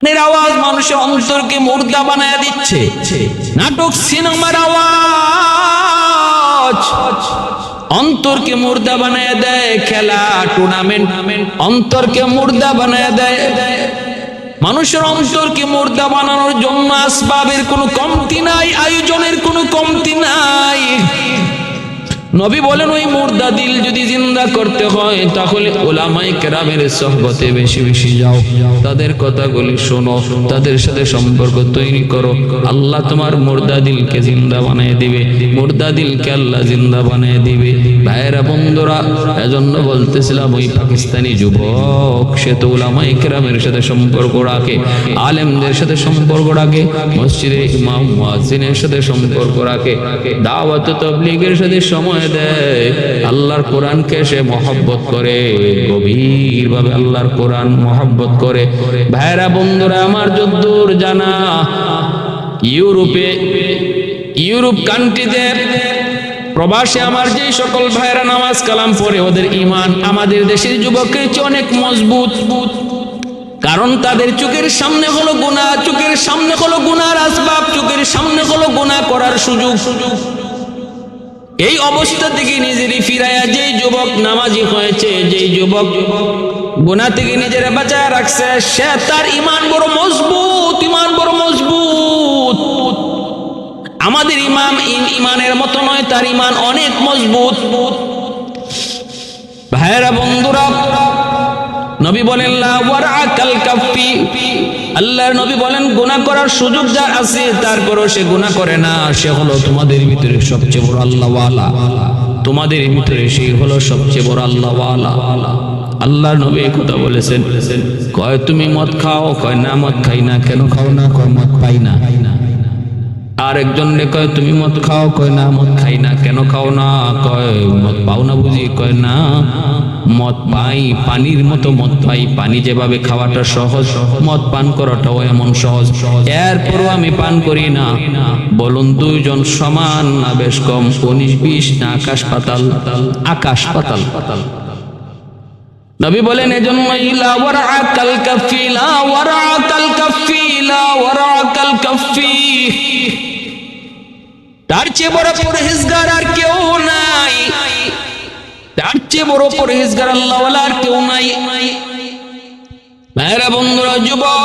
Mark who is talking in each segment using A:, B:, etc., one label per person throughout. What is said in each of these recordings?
A: আওয়াজ মানুষের অন্তরকে মুর্দা বানায় দিচ্ছে। নাটক সিনেমার আওয়াজ অন্তরকে মুর্দা বানায় দেয়। খেলা টুর্নামেন্ট অন্তরকে মুর্দা বানায় দেয়। মানুষের অন্তরকে মুর্দা বানানোর জন্য আসবাবের কোনো কমতি নাই, আয়োজনের কোনো কমতি নাই। নবী বলেন ওই মুর্দা দিল যদি জিন্দা করতে হয় তাহলে উলামায়ে কেরামের সোহবতে বেশি বেশি যাও, তাদের কথাগুলি শোনো, তাদের সাথে সম্পর্ক তৈরি করো। আল্লাহ তোমার মুর্দা দিলকে জিন্দা বানিয়ে দিবে, মুর্দা দিলকে আল্লাহ জিন্দা বানিয়ে দিবে। ভাইয়েরা বন্ধুরা, এজন্য বলতেছিলাম ওই পাকিস্তানি যুবক সে তো উলামায়ে কেরামের সাথে সম্পর্ক রাখে, আলেমদের সাথে সম্পর্ক রাখে, মসজিদে ইমাম মুয়াজ্জিনের সাথে সম্পর্ক রাখে, দাওয়াত তাবলীগের সাথে সময় দেয়। আল্লাহর কোরআনকে সে মহব্বত করে, গভীর ভাবে আল্লাহর কোরআন মহব্বত করে। ভাইরা বন্ধুরা আমার যদ্দূর জানা, ইউরোপ কান্ট্রিতে প্রবাসে আমার যে সকল ভাইরা নামাজ কালাম পড়ে ওদের ঈমান আমাদের দেশের যুবকের চেয়ে অনেক মজবুত। কারণ তাদের চোখের সামনে হলো গুনাহ, চোখের সামনে হলো গুনার আসবাব, চোখের সামনে হলো গুনাহ করার সুযোগ। এই অবস্থা থেকে নিজেরই ফিরাইয়া যেই যুবক নামাজি হয়েছে, যেই যুবক গুনাহ থেকে নিজেরা বাঁচায় রাখছে, সে তার ঈমান বড় মজবুত, ঈমান বড় মজবুত। আমাদের ঈমানের মতো নয়, তার ঈমান অনেক মজবুত। ভাইরা বন্ধুরা, নবী বলেন লা ওয়ারআকাল কাফি, আল্লাহর নবী বলেন গুনাহ করার সুযোগ যার আছে তারপরও সে গুনাহ করে না, সে হলো তোমাদের ভিতরে সবচেয়ে বড় আল্লাহওয়ালা। তোমাদের ভিতরে সেই হলো সবচেয়ে বড় আল্লাহওয়ালা। আল্লাহর নবী এই কথা বলেছেন। কয় তুমি মদ খাও? কয় না মদ খাই না। কেন খাও না? কয় মদ পাই না। আর একজন কয় তুমি মদ খাও? কয় না মদ খাই না। কেন খাও না? কয় মদ পাও না বুঝি। কয় না মদ পাই, পানির মতো মদ পাই। পানি যেভাবে খাওয়াটা সহজ, মদ পান করাটাও এমন সহজ, এরপরও আমি পান করি না। বলুন দুইজন সমান না বেশ কম? 19-20 না আকাশ পাতাল? আকাশ পাতাল। নবী বলেন এজন্যই লা ওয়ারআকাল কাফি, লা ওয়ারআকাল কাফি, লা ওয়ারআকাল কাফি। তার চেয়ে বড় পরহেজগার আর কেউ নাই, তার চেয়ে বড় পরহেজগার আল্লাহওয়ালা আর কেউ নাই। ভাইরা বন্ধুরা, যুবক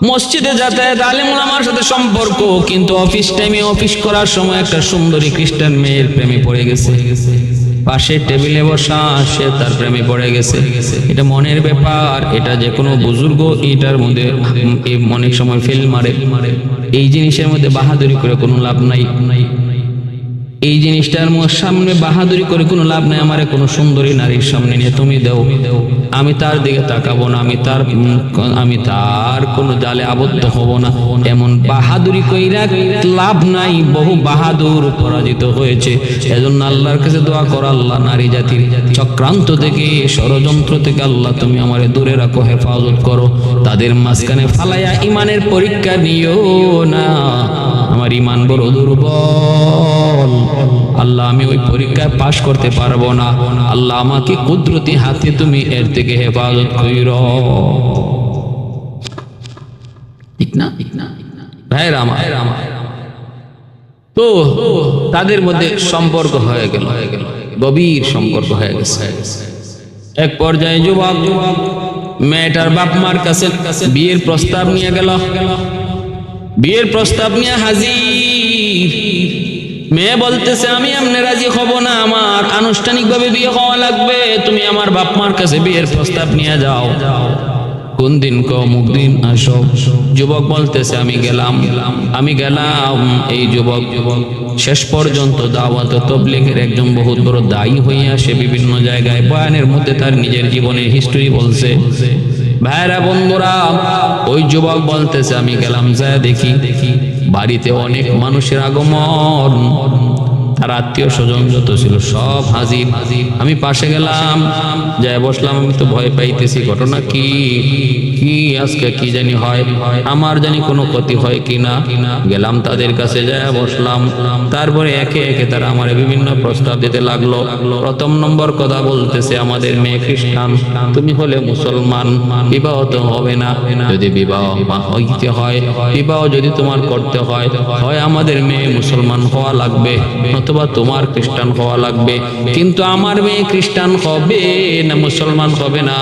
A: মসজিদে যাতায়াত, আলেম ওলামার সাথে সম্পর্ক, কিন্তু অফিস টাইমে অফিস করার সময় একটা সুন্দরী খ্রিস্টান মেয়ের প্রেমে পড়ে গেছে। পাশে টেবিলে বসা, সে তার প্রেমে পড়ে গেছে। এটা মনের ব্যাপার, এটা যে কোনো বুজুর্গ এটার মধ্যে অনেক সময় ফেল মারে। এই জিনিসের মধ্যে বাহাদুরি করে কোনো লাভ নাই। এই জিনিসটার সামনে বাহাদুরি করে কোনো লাভ নাই। আমারে কোনো সুন্দরী নারীর সামনে নিয়ে তুমি দেও, আমি তার দিকে তাকাবো না, আমি তার কোনো জালে আবদ্ধ হব না। এমন বাহাদুরি কইরা লাভ নাই। বহু বাহাদুর পরাজিত হয়েছে। এজন্য আল্লাহর কাছে দোয়া করো, আল্লাহ নারী জাতির চক্রান্ত থেকে, ষড়যন্ত্র থেকে আল্লাহ তুমি আমারে দূরে রাখো, হেফাজত করো। তাদের মাঝখানে ফালাইয়া ইমানের পরীক্ষা নিও না। আমার ইমান বড় দুর্বল, আল্লাহ আমি ওই পরীক্ষায় পাশ করতে পারবো না। আল্লাহ আমাকে কুদরতি হাতে তুমি এর থেকে হেফাজত কইরো। ঠিক না? ভাইরা আমার, তো তাদের মধ্যে সম্পর্ক হয়ে গেল, গভীর সম্পর্ক হয়ে গেছে। এক পর্যায়ে যুবক মেয়েটার বাপ মার কাছে বিয়ের প্রস্তাব নিয়ে গেল। বিয়ের প্রস্তাব নিয়ে হাজির। মেয়ে বলতেছে আমি এমনি রাজি হব না, আমার আনুষ্ঠানিকভাবে বিয়ে হওয়া লাগবে। তুমি আমার বাপ মার কাছে বিয়ের প্রস্তাব নিয়ে যাও। কোন দিন? অমুক দিন আসো। যুবক বলতেছে আমি গেলাম। এই যুবক শেষ পর্যন্ত দাওয়াত তাবলীগের একজন বহুত বড় দায়ী হয়ে আসে। বিভিন্ন জায়গায় বয়ানের মধ্যে তার নিজের জীবনের হিস্টরি বলছে। ভাইরা বন্ধুরা, ওই যুবক বলতেছে আমি গেলাম, যায় দেখি বাড়িতে অনেক মানুষের আগমন। তার আত্মীয় স্বজন যত ছিল সব হাজির। আমি পাশে গেলাম, যাই বসলাম। আমি তো ভয় পাইতেছি, ঘটনা কি কি আজকে কি জানি হয়, আমার জানি কোনো ক্ষতি হয় কি না। গেলাম তাদের কাছে, যায় বসলাম। তারপরে একে একে তারা আমার বিভিন্ন প্রস্তাব দিতে লাগলো। প্রথম নম্বর কথা বলতেছে, আমাদের মেয়ে খ্রিস্টান, তুমি হলে মুসলমান, বিবাহ তো হবে না। যদি বিবাহ হইতে হয়, বিবাহ যদি তোমার করতে হয়, হয় আমাদের মেয়ে মুসলমান হওয়া লাগবে, অথবা তোমার খ্রিস্টান হওয়া লাগবে। কিন্তু আমার মেয়ে খ্রিস্টান হবে না, মুসলমান হবে না।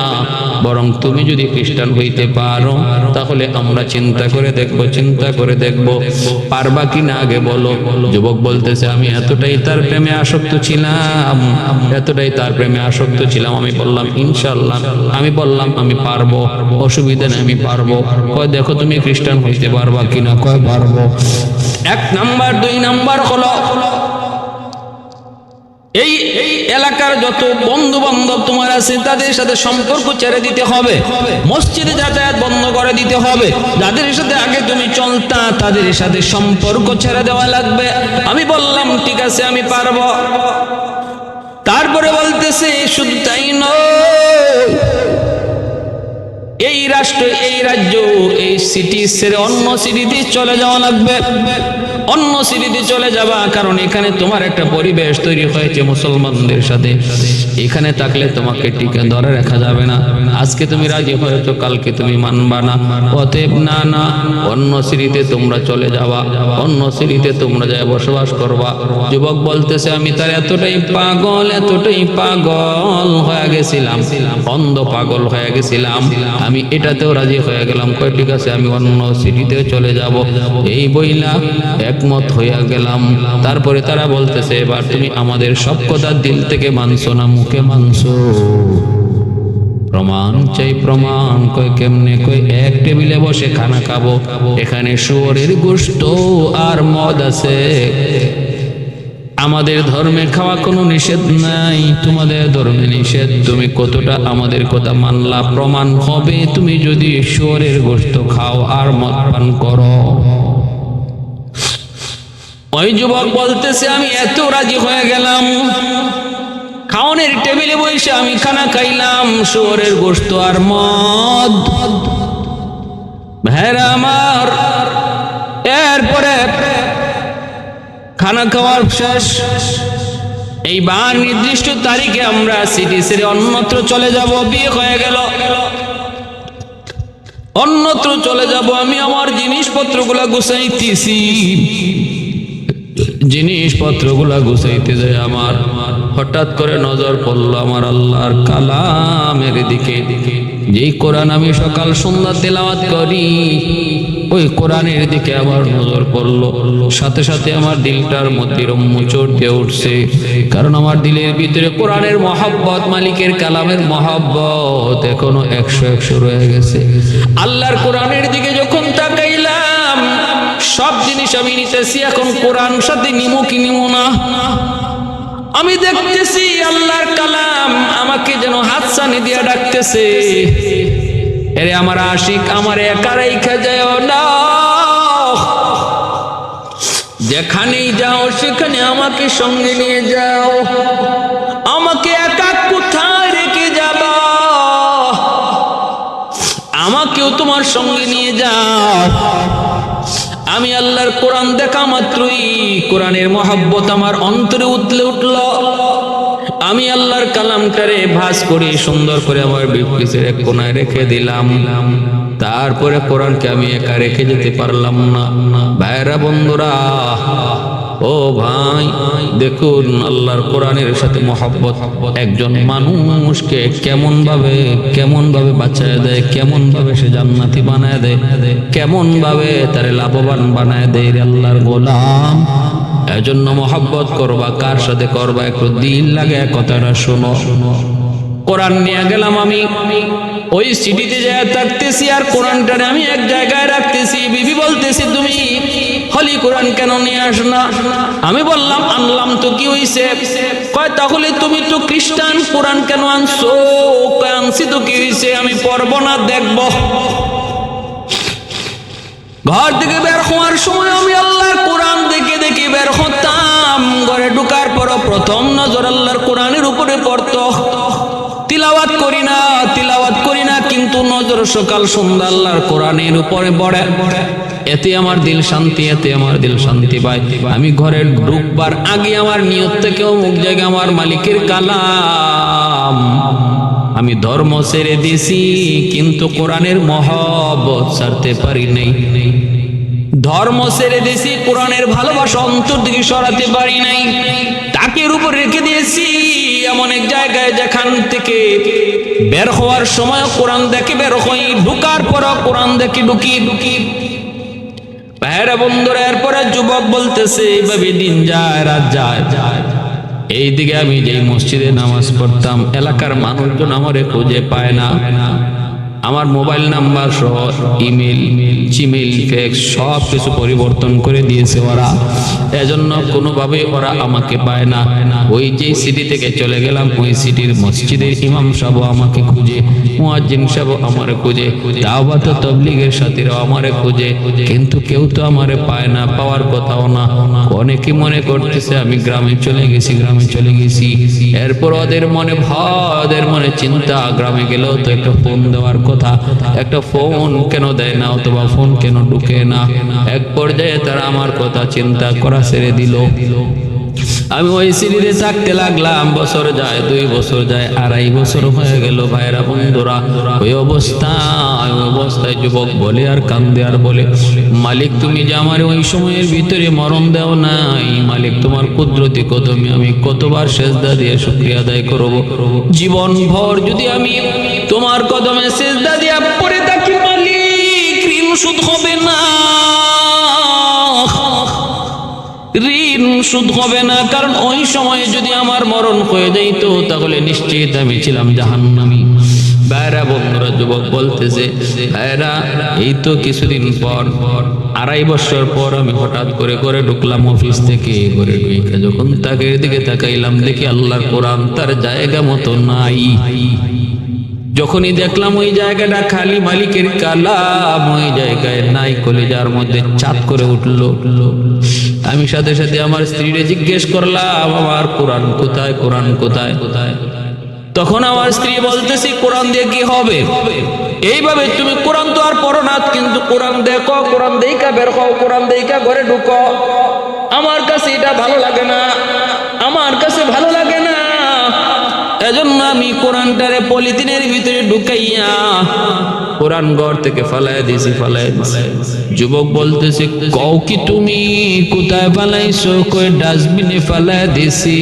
A: বরং তুমি যদি খ্রিস্টান হইতে পারো, তাহলে আমরা চিন্তা করে দেখবো পারবা কি না আগে বলো। যুবক বলতেছে, আমি এতটাই তার প্রেমে আসক্ত ছিলাম, আমি বললাম ইনশাআল্লাহ, আমি বললাম আমি পারবো, অসুবিধা নেই, আমি পারবো। কয় দেখো তুমি খ্রিস্টান হইতে পারবা কিনা। কয় পারবো। 1 নাম্বার 2 নাম্বার হলো, এই এলাকার যত বন্ধু বান্ধব তোমার আছে তাদের সাথে সম্পর্ক ছেড়ে দিতে হবে, মসজিদে যাতায়াত বন্ধ করে দিতে হবে। যাদের সাথে আগে তুমি চলতা তাদের সাথে সম্পর্ক ছেড়ে দেওয়া লাগবে। আমি বললাম ঠিক আছে, আমি পারবো। তারপরে বলতেছে শুধু তাই নয়, এই রাষ্ট্র, এই রাজ্য, এই সিটি ছেড়ে অন্য সিটিতে চলে যাওয়া লাগবে। অন্য সিটিতে চলে যাবা, কারণ এখানে তোমার একটা পরিবেশ তৈরি হয়েছে মুসলমানদের সাথে। এখানে থাকলে তোমাকে টিকে ধরে রাখা যাবে না। আজকে তুমি রাজি হয়েছো, কালকে তুমি মানবা না। অতএব না, অন্য সিটিতে তোমরা চলে যাবা, অন্য সিটিতে তোমরা যায় বসবাস করবা। যুবক বলতেছে, আমি তার এতটাই পাগল হয়ে গেছিলাম, অন্ধ পাগল হয়ে গেছিলাম, আমি এটাতেও রাজি হয়ে গেলাম। কয় ঠিক আছে, আমি অন্য সিটিতে চলে যাব। এই বইলা একমত হইয়া গেলাম। তারপরে তারা বলতেছে, এবার তুমি আমাদের সব কথা দিল থেকে মানছো না মুখে মানছো? প্রমাণ চাই, প্রমাণ। কয় কেমনে? কয় এক টেবিলে বসে খানা খাবো, এখানে শুয়োরের গোশত আর মদ আছে। আমাদের ধর্মে খাওয়া কোনো নিষেধ নাই, তোমাদের ধর্মে নিষেধ। তুমি কতটা আমাদের কথা মানলা? প্রমাণ হবে তুমি যদি শুয়োরের গোশত খাও আর মদ পান করো। ওই যুবক বলতেছে, আমি এত রাজি হয়ে গেলাম, খাওয়ানোর টেবিলে বসে আমি খানা খাইলাম, শুয়োরের গোশত আর মদ। ভাইরা আমার, এরপরে খানা খাওয়ার শেষ, এইবার নির্দিষ্ট তারিখে আমরা সিটি ছেড়ে অন্যত্র চলে যাব। বিয়ে হয়ে গেল, অন্যত্র চলে যাব। আমি আমার জিনিসপত্রগুলা গুছাইতেছি, জিনিসপত্রগুলা গুছাইতে যায় আমার হঠাৎ করে নজর পড়লো আমার আল্লাহর কালামের দিকে। যেই কোরআন আমি সকাল সন্ধ্যা তেলাওয়াত করি, ওই কোরআনের দিকে আমার নজর পড়লো। সাথে সাথে আমার দিলটার মধ্যে মোচড় দিয়ে উঠছে, কারণ আমার দিলের ভিতরে কোরআনের মহব্বত, মালিকের কালামের মহব্বত এখনো 100 রয়ে গেছে। আল্লাহর কোরআনের দিকে যখন তাকাইলাম, সব জিনিস আমি নিতেছি, এখন কোরআন সাথে নিমু কি নিমু না। আমি দেখতেছি আল্লাহর কালাম আমাকে যেন হাতছানি দিয়া ডাকতেছে, এরে আমার আশিক, আমার একা রাইখা যাও না, যেখানেই যাও সেখানে আমাকে সঙ্গে নিয়ে যাও। আমাকে একা কোথায় রেখে যাবা? আমাকেও তোমার সঙ্গে নিয়ে যাও। আমি আল্লাহর কোরআন দেখা মাত্রই কোরআনের মহব্বত আমার অন্তরে উতলে উঠল। আমি আল্লাহর কালামটারে ভাঁজ করে সুন্দর করে আমার বিপরীতের এক কোনায় রেখে দিলাম। তারপরে কোরআনকে আমি একা রেখে যেতে পারলাম না। ভাইরা বন্ধুরা, ও ভাই, দেখুন আল্লাহর কোরআনের সাথে মহব্বত একজন মানুষকে কেমন ভাবে বাঁচায় দেয়, কেমন ভাবে সে জান্নাতি বানায় দেয়, কেমন ভাবে তারে লাভবান বানায় দেয়। আল্লাহর গোলাম, এজন্য মহব্বত করবা, কার সাথে করবা একটু দিল লাগে কথাটা শোনো। কোরআন নিয়ে গেলাম আমি, ওই সিটিতে যায় থাকতেছি আর কোরআনটারে আমি এক জায়গায় রাখতেছি। বিবি বলতেছি, তুমি হলি কোরআন কেন নিয়ে আস না? আমি বললাম আনলাম তো, কি হইছে? কয় তাহলে তুমি তো খ্রিস্টান, কোরআন কেন আনছো? আনছি তো, কি হইছে? আমি পড়বো না, দেখবো। ঘর থেকে বের হওয়ার সময় আমি আল্লাহর কোরআন দেখে দেখে বের হতাম। করতাম, ঘরে ঢুকার পর প্রথম নজর আল্লাহর কোরআনের উপরে পড়তো। তিলাওয়াত করি না কিন্তু নজর সকাল সন্ধ্যা আল্লাহর কোরআনের উপরে পড়ে। এতে আমার দিল শান্তি পায়। আমি ঘরে ঢুকবার আগে আমার নিয়ত থেকে অমুক জায়গায় আমার মালিকের কালাম। আমি ধর্ম ছেড়ে দিয়েছি কিন্তু কোরআনের মহব্বত ছাড়তে পারি নাই। ধর্ম ছেড়ে দিয়েছি, কোরআনের ভালোবাসা অন্তর থেকে সরাতে পারি নাই। তাকের উপর রেখে দিয়েছি এমন এক জায়গায় যেখান থেকে বের হওয়ার সময় কোরআন দেখে বের হই, ঢুকার পর কোরআন দেখে ঢুকি। ভাইরা বন্ধুরা, এরপরে যুবক বলতেছে এইভাবে দিন যায় রাত যায়। এইদিকে আমি যেই মসজিদে নামাজ পড়তাম এলাকার মানুষজন আমারে খুঁজে পায় না। আমার মোবাইল নাম্বার সহ ইমেল, জিমেইল, ফ্যাক্স সব কিছু পরিবর্তন করে দিয়েছে ওরা। এজন্য কোনোভাবে ওরা আমাকে পায় না। ওই যে সিটি থেকে চলে গেলাম, ওই সিটির মসজিদের ইমাম সাহেব আমাকে খুঁজে, মুয়াজ্জিন সাহেব আমারে খুঁজে, দাওয়াত ও তাবলীগের সাথীরাও আমারে খুঁজে, কিন্তু কেউ তো আমারে পায় না, পাওয়ার কথাও না। অনেকে মনে করতেছে আমি গ্রামে চলে গেছি। এরপর ওদের মনে ভয়, ওদের মনে চিন্তা, গ্রামে গেলেও তো একটা ফোন দেওয়ার কথা, একটা ফোন কেন দেয় না, অথবা ফোন কেন ঢুকে না। এক পর্যায়ে তারা আমার কথা চিন্তা করা ছেড়ে দিল। আমি ওই সিটিতে থাকতে লাগলাম। বছর যায়, 2 বছর যায়, 2.5 বছর হয়ে গেল। ভাইরা বন্ধুরা, ওই অবস্থায় যুবক বলে আর কান্দে আর বলে, মালিক তুমি যে আমার ওই সময়ের ভিতরে মরণ দাও নাই, মালিক তোমার কুদরতি কদমে আমি কতবার সেজদা দিয়ে শুকরিয়া আদায় করব। জীবন ভর যদি আমি তোমার কদমে সেজদা দিয়ে পড়ে থাকি মালিক, ঋণ শোধ হবে না, ঋণ শোধ হবে না। কারণ ওই সময়ে যদি আমার মরণ হয়ে যাইত তাহলে নিশ্চিত আমি ছিলাম জাহান্নামী। ভাইরা বন্ধুরা, যুবক বলতেছে ভাইরা, এই তো কিছুদিন পর 2.5 বছর পর আমি হঠাৎ করে ঢুকলাম অফিস থেকে। ঘরে ঢুকে যখন তাকের দিকে তাকাইলাম, দেখি আল্লাহর কোরআন তার জায়গা মতো নাই। যখনই দেখলাম ওই জায়গাটা খালি, মালিকের কালাম ওই জায়গায় নাই, কলিজার মধ্যে চাঁদ করে উঠলো। আমি সাথে সাথে আমার স্ত্রীরে জিজ্ঞেস করলাম, আমার কোরআন কোথায়? তখন আমার স্ত্রী বলতেছি, কোরআন দিয়ে কি হবে? এইভাবে তুমি কোরআন তো আর পড়ো না, কিন্তু কোরআন দেখো, কোরআন দেইকা বের হও, কোরআন দেইকা ঘরে ঢুকো। আমার কাছে এটা ভালো লাগে না। এজন্য আমি কোরআনটারে পলিথিনের ভিতরে ঢুকাইয়া কোরআন ঘর থেকে ফালাইয়া দিছি। যুবক বলতেছে, কও কি তুমি কোথায় ফালাইছো? কই ডাস্টবিনে ফালাইয়া দিছি।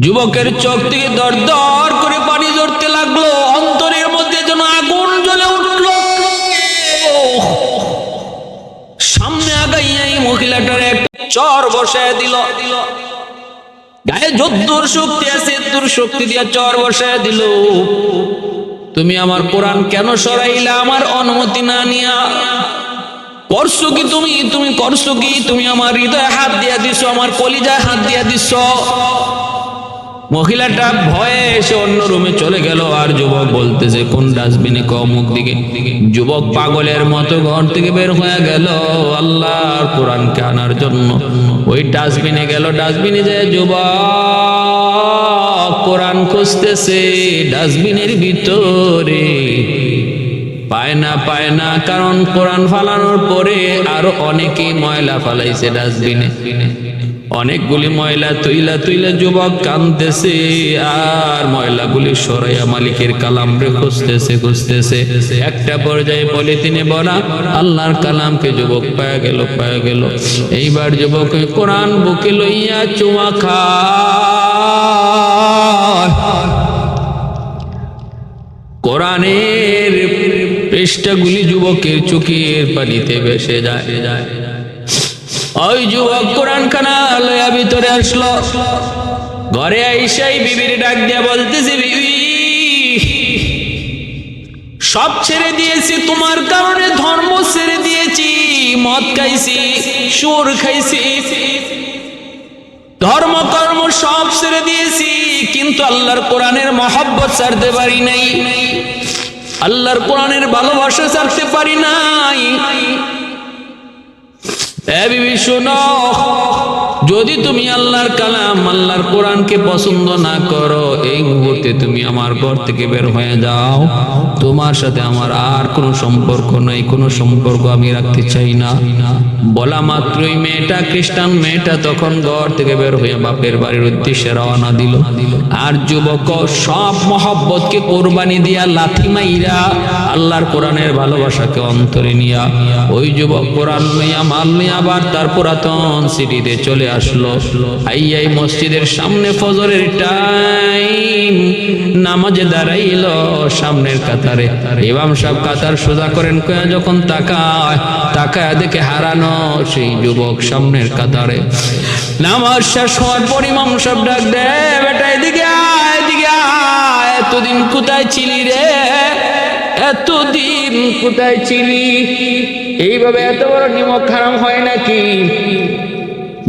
A: যুবকের চোখ থেকে দর দর করে পানি ঝরতে লাগলো, অন্তরের মধ্যে যেন আগুন জ্বলে উঠলো। সামনে আগাইয়া এই মহিলাটার একটা চর বসায় দিল। গায়ে যদ্দুর শক্তি আছে তোর শক্তি দিয়া চর বসায় দিল। তুমি আমার কোরআন কেন সরাইলা আমার অনুমতি না নিয়া? করছো কি তুমি করছো কি? তুমি আমার হৃদয়ে হাত দিয়া দিছো, আমার কলিজায় হাত দিয়া দিছো। মহিলাটা ভয়ে এসে অন্য রুমে চলে গেল। আর যুবক বলতেছে, কোন ডাস্টবিনে? অমুক দিকে। যুবক পাগলের মতো ঘর থেকে বের হয়ে গেল আল্লাহর কোরআনকে আনার জন্য। ওই ডাস্টবিনে গেল। ডাস্টবিনে যায় যুবক কোরআন খুঁজতেছে ডাস্টবিনের ভিতরে। পায় না, কারণ কোরআন ফালানোর পরে আরো অনেকেই ময়লা ফালাইছে ডাস্টবিনে। অনেকগুলি ময়লা তুইলা যুবক কাঁদতেছে আর ময়লাগুলি সরাইয়া মালিকের কালাম রে খুঁজতেছে। একটা পর্যায়ে পলিথিনে ভরা আল্লাহর কালামকে যুবক পায়া গেল। এইবার যুবক কোরআন বুকে লইয়া চুমা খায়। কোরআনের পৃষ্ঠাগুলি যুবকের চোখের পানিতে ভেসে যায়। ওই যুবক কোরআন খানা লইয়া ভিতরে আসলো। ঘরে আইসাই বিবির ডাক দিয়া বলতেছে, বিবি সব ছেড়ে দিয়েছি তোমার কারণে, ধর্ম ছেড়ে দিয়েছি, মদ খাইছি, সুর খাইছি, ধর্ম কর্ম সব ছেড়ে দিয়েছি, কিন্তু আল্লাহর কোরআনের মহব্বত ছাড়তে পারি নাই, আল্লাহর কোরআনের ভালোবাসা ছাড়তে পারি নাই। এ বিবি শোনো, যদি তুমি আল্লাহর কালাম আল্লাহর কোরআনকে পছন্দ না করো, এই মুহূর্তে তুমি আমার ঘর থেকে বের হয়ে যাও। তোমার সাথে আমার আর কোনো সম্পর্ক নাই, কোনো সম্পর্ক আমি রাখতে চাই না। বলা মাত্রই মেয়েটা, খ্রিস্টান মেয়েটা তখন ঘর থেকে বের হয়ে বাপের বাড়ির উদ্দেশ্যে রওনা দিল। আর যুবক সব মহব্বতকে কোরবানি দিয়া লাথি মাইরা আল্লাহর কোরআনের ভালোবাসাকে অন্তরে নিয়া ওই যুবক কোরআন লইয়া মাল লইয়া আবার তার পুরাতন সিটিতে চলে আসলো। আইয়াই মসজিদের সামনে ফজরের টাইম, নামাজে দাঁড়াইলো সামনের কাতারে। ইমাম সাহেব কাতার সোজা করেন, যখন তাকায় দেখে হারানো সেই যুবক সামনের কাতারে। নামাজ শেষ হওয়ার পর ইমাম সাহেব ডাক দে, বেটা এদিকে আয়, এদিকে আয়, এতদিন কোথায় ছিলি রে, এতদিন কোথায় ছিলি? এইভাবে এত বড় নিমক হারাম হয় নাকি?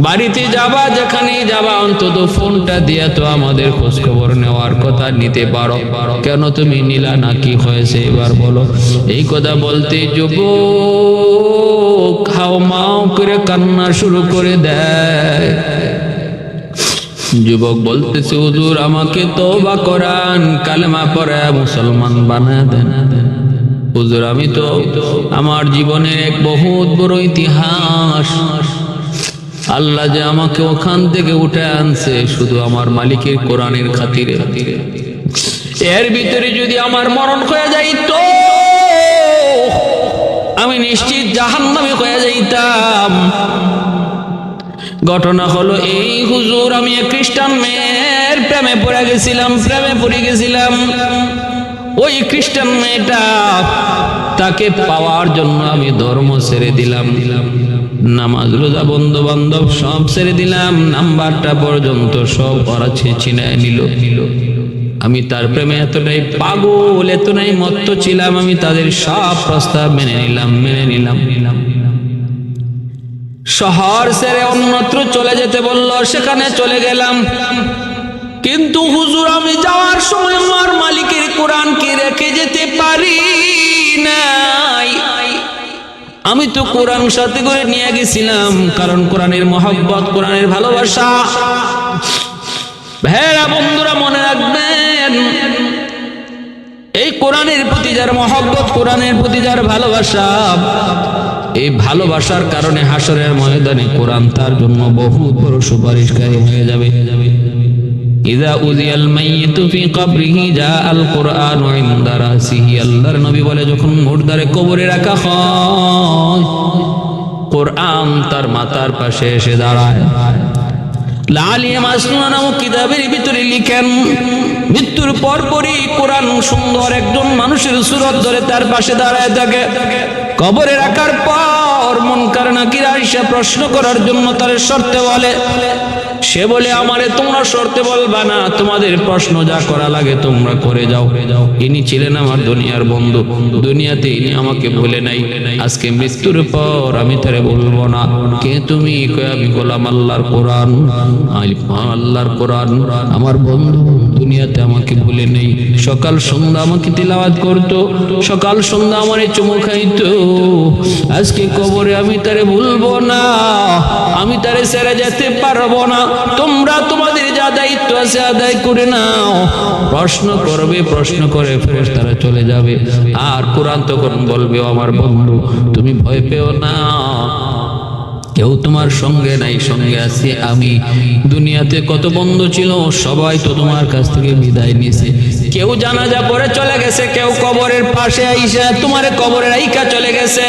A: বাড়িতে যাবা, যেখানেই যাবা অন্তত ফোনটা দিয়ে তো আমাদের খোঁজ খবর নেওয়ার কথা নিতে পারো, কেন তুমি নিলা না? কি হয়েছে এবার বলো। এই কথা বলতে যুবক খাও মাও করে কান্না শুরু করে দেয়। যুবক বলতেছে, হুজুর আমাকে তওবা করান, কালেমা পড়ে মুসলমান বানায় দেন। হুজুর আমি তো আমার জীবনের এক বহুত বড় ইতিহাস, আল্লাহ যে আমাকে ওখান থেকে উঠে আনছে শুধু আমার মালিকের কোরআনের খাতিরে। এর ভিতরে যদি আমার মরণ হয়ে যাইতো আমি নিশ্চিত জাহান্নামে হয়ে যাইতাম। ঘটনা হলো এই, হুজুর আমি এক খ্রিস্টান মেয়ের প্রেমে পড়ে গেছিলাম। ওই খ্রিস্টান মেয়েটা, তাকে পাওয়ার জন্য আমি ধর্ম ছেড়ে দিলাম, নামাজ রোজা বন্ধু বান্ধব সব ছেড়ে দিলাম, নাম্বারটা পর্যন্ত সব ওরা ছিনায় নিল। আমি তার প্রেমে এতটাই পাগল, এতটাই মত্ত ছিলাম, আমি তাদের সব প্রস্তাব মেনে নিলাম। শহর ছেড়ে অন্যত্র চলে যেতে বলল, সেখানে চলে গেলাম। কিন্তু হুজুর আমি যাওয়ার সময় আমার মালিকের কোরআনকে রেখে যেতে পারি নাই। আমি তো কোরআন সাথে করে নিয়ে গেছিলাম, কারণ কোরআনের মহব্বত, কোরআনের ভালোবাসা। ভাইরা বন্ধুরা মনে রাখবেন, এই কোরআনের প্রতি যার মহব্বত, কোরআনের প্রতি যার ভালোবাসা, এই ভালোবাসার কারণে হাসরের ময়দানে কোরআন তার জন্য বহু বড় সুপারিশকারী হয়ে যাবে। ইযা উযিয়াল মাইয়িতু ফি কবরিহি জাআল কুরআনু ইনদা রাসিহি। আল্লাহর নবী বলে, যখন মুর্দারে কবরে রাখা হয় কোরআন তার মাথার পাশে এসে দাঁড়ায়। লালিয়া মাসনুন নামক কিতাবের ভিতরে লিখেন, মৃত্যুর পরপরই কোরআন সুন্দর একজন মানুষের সুরত ধরে তার পাশে দাঁড়ায় থাকে। কবরে রাখার পর মুনকার নাকির আয়েশা প্রশ্ন করার জন্য তার শর্তে বলে, সে বলে, আমারে তোমরা শর্তে বলবা না, তোমাদের প্রশ্ন যা করা লাগে তোমরা করে যাও। ইনি ছিলেন আমার দুনিয়ার বন্ধু, দুনিয়াতে ইনি আমাকে বলে নাই, আজকে মৃত্যুর পর আমি তারে বলবো না কে তুমি, আমি গোলাম আল্লাহর কোরআন, আল্লাহর কোরআন। আমার বন্ধু দুনিয়াতে আমাকে বলে নেই, সকাল সন্ধ্যা আমাকে তিলাওয়াত করতো, সকাল সন্ধ্যা আমারে চুমু খাইতো, আজকে কবরে আমি তারে ভুলবো না, আমি তারে ছেড়ে যেতে পারবো না। তোমরা তোমাদের যা দায়িত্ব আছে আদায় করে নাও। প্রশ্ন করবে, প্রশ্ন করে ফেরেশতারা চলে যাবে। আর কোরআন তখন বলবে, আমার বন্ধু তুমি ভয় পেও না, কেউ তোমার সঙ্গে নাই, সঙ্গে আছি আমি। দুনিয়াতে কত বন্ধু ছিল, সবাই তো তোমার কাছ থেকে বিদায় নিয়েছে। কেউ জানাজা পড়ে চলে গেছে, কেউ কবরের পাশে আইসা তোমার কবরের আইকা চলে গেছে।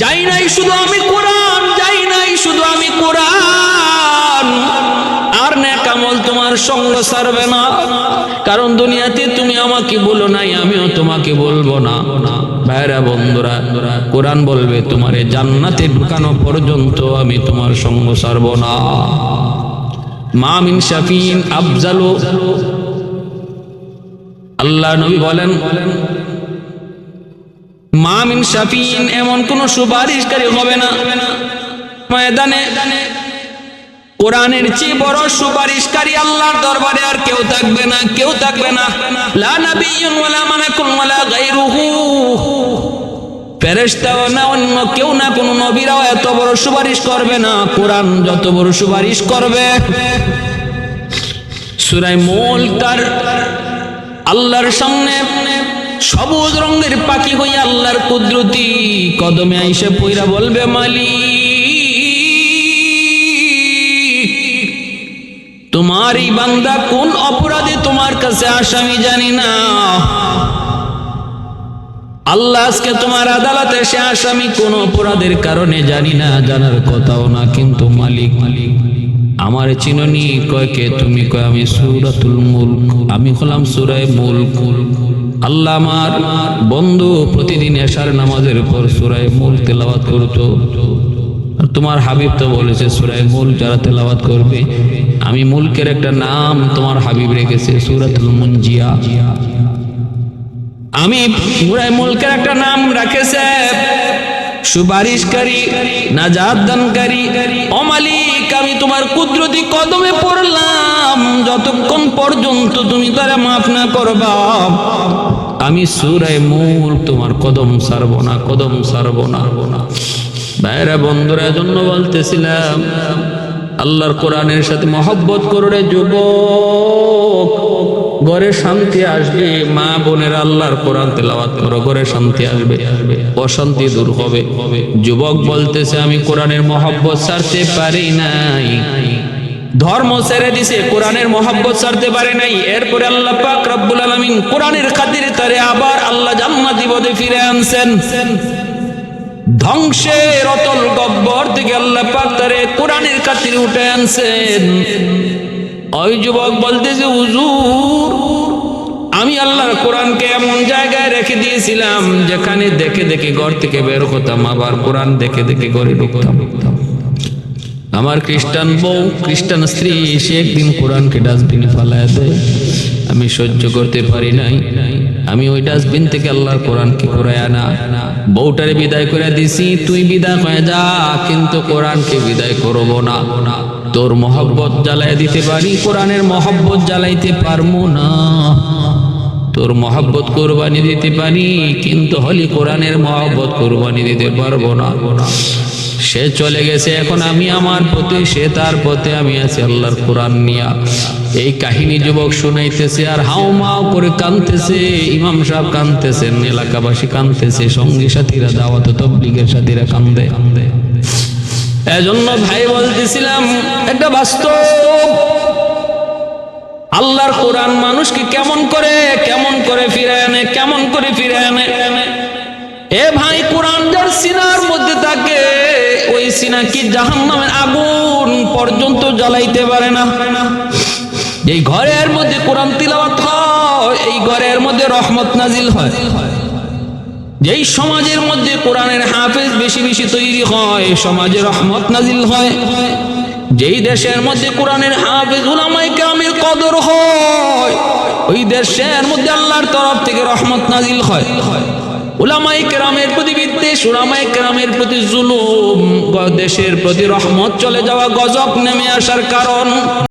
A: যাই নাই শুধু আমি কোরআন, যাই নাই শুধু আমি কোরআন। আর নেক আমল তোমার সঙ্গ ছাড়বে না, কারণ দুনিয়াতে তুমি আমাকে বলো নাই, আমিও তোমাকে বলবো না। ভাইরা বন্ধুরা, কোরআন বলবে তোমারে জান্নাতে ঢুকানো পর্যন্ত আমি তোমার সঙ্গ ছাড়বো না। মা মিন শাফিন আফজালু, আল্লাহ নবী বলেন, মা মিন শাফিন, এমন কোন সুপারিশকারী হবে না ময়দানে কোরআনের চেয়ে বড় সুপারিশকারী আল্লাহর দরবারে আর কেউ থাকবে না, কেউ থাকবে না। লা নাবিয়্যুন ওয়ালা মালাকুন ওয়ালা গায়রুহু ফেরেশতাও না, অন্য কেউ না, কোন নবীরাও এত বড় সুপারিশ করবে না, কোরআন যত বড় সুপারিশ করবে। সূরা মুলক তার আল্লাহর সামনে সবুজ রঙের পাখি হইয়া আল্লাহর কুদরতি কদমে আইসে পইরা বলবে, মালিক, তোমার এই বান্দা কোন অপরাধে তোমার কাছে আসামি জানি না, আল্লাহ আজকে তোমার আদালতে সে আসামি কোন অপরাধের কারণে জানি না, জানার কথাও না, কিন্তু মালিক আমার চিননি। কয় কে তুমি? কয় আমি সূরাতুল মুলক, আমি হলাম সূরা মুলক। আল্লাহ আমার বন্ধু প্রতিদিন এশার নামাজের পর সূরা মুলক তেলাওয়াত করতো, আর তোমার হাবিব তো বলেছে সূরা মুলক যারা তেলাওয়াত করবে, আমি মুলকের একটা নাম তোমার হাবিব রেখেছে, সূরাতুল মুনজিয়া। আমি সূরা মুলকের একটা নাম রেখেছে সুপারিশকারী, নাজাত দানকারী। ও মালিক, আমি তোমার কুদরতি কদমে পড়লাম, যতক্ষণ পর্যন্ত তুমি তারা মাফ না করবা আমি সূরা মুলক তোমার কদম ছাড়বো না, কদম ছাড়বো না। ভাইরা বন্ধুরা, জন্য বলতেছিলাম আল্লাহর কোরআনের সাথে মহব্বত করে যুবক, ঘরে শান্তি আসবে। মা বোনেরা আল্লাহর কোরআন তেলাওয়াত করো, ঘরে শান্তি আসবে, অশান্তি দূর হবে। যুবক বলতেছে আমি কোরআনের মহব্বত ছাড়তে পারি নাই, ধর্ম ছেড়ে দিছে, কোরআনের মহব্বত ছাড়তে পারে নাই। এরপরে আল্লাহ পাক রব্বুল আলামিন কোরআনের খাতিরে তারে আবার আল্লাহ জান্নাতি পদে ফিরে আনছেন। ধ্বংসের অতল গব্বর থেকে আল্লাহ পাক তারে কোরআনের খাতিরে উঠে আনছেন। ওই যুবক বলতেছে, হুজুর আমি আল্লাহর কোরআনকে এমন জায়গায় রেখে দিয়েছিলাম যেখানে দেখে দেখে ঘর থেকে বের হতাম, আবার কোরআন দেখে দেখে ঘরে ঢুকতাম। আমার খ্রিস্টান বউ, খ্রিস্টান স্ত্রী সে একদিন কোরআনকে ডাস্টবিনে ফালায় দেয়, আমি সহ্য করতে পারি নাই, আমি ওই ডাস্টবিন থেকে আল্লাহর কোরআনকে কুড়ায় আনা, বউটারে বিদায় করে দিছি, তুই বিদায় হয়ে যা, কিন্তু কোরআনকে বিদায় করব না। তোর মহব্বত জ্বালাই দিতে পারি, কোরআনের মহব্বত জ্বালাইতে পারবো না। তোর মহব্বত কোরবানি দিতে পারি, কিন্তু হলি কোরআনের মহব্বত কোরবানি দিতে পারবো না। সে চলে গেছে, এখন আমি আমার পথে, সে তার পথে, আমি আছি আল্লাহর কোরআন নিয়া। এই কাহিনী যুবক শুনাইতেছে আর হাও মাও করে কাঁদতেছে, ইমাম সাহেব কাঁদতেছেন, এলাকাবাসী কাঁদতেছে, সঙ্গী সাথীরা, দাওয়াত তাবলীগের সাথীরা কান্দে। এজন্য ভাই বলতেছিলাম একটা বাস্তব, আল্লাহর কোরআন মানুষকে কেমন করে ফিরে আনে, কেমন করে ফিরে আনে। এ ভাই, কোরআন যার সিনার মধ্যে থাকে, ওই সিনা কি জাহান্নামের আগুন পর্যন্ত জ্বালাইতে পারে না। এই ঘরের মধ্যে কোরআন তিলাওয়াত হয়, এই ঘরের মধ্যে রহমত নাজিল হয়। যেই সমাজের মধ্যে কোরআনের হাফেজ বেশি বেশি তৈরি হয়, সমাজে রহমত নাজিল হয়। যেই দেশের মধ্যে কোরআনের হাফেজ উলামায়ে কেরামের কদর হয়, ওই দেশের মধ্যে আল্লাহর তরফ থেকে রহমত নাজিল হয়। উলামায়ে কেরামের প্রতি বিদ্বেষ, উলামায়ে কেরামের প্রতি জুলুম, দেশের প্রতি রহমত চলে যাওয়া, গজব নেমে আসার কারণ।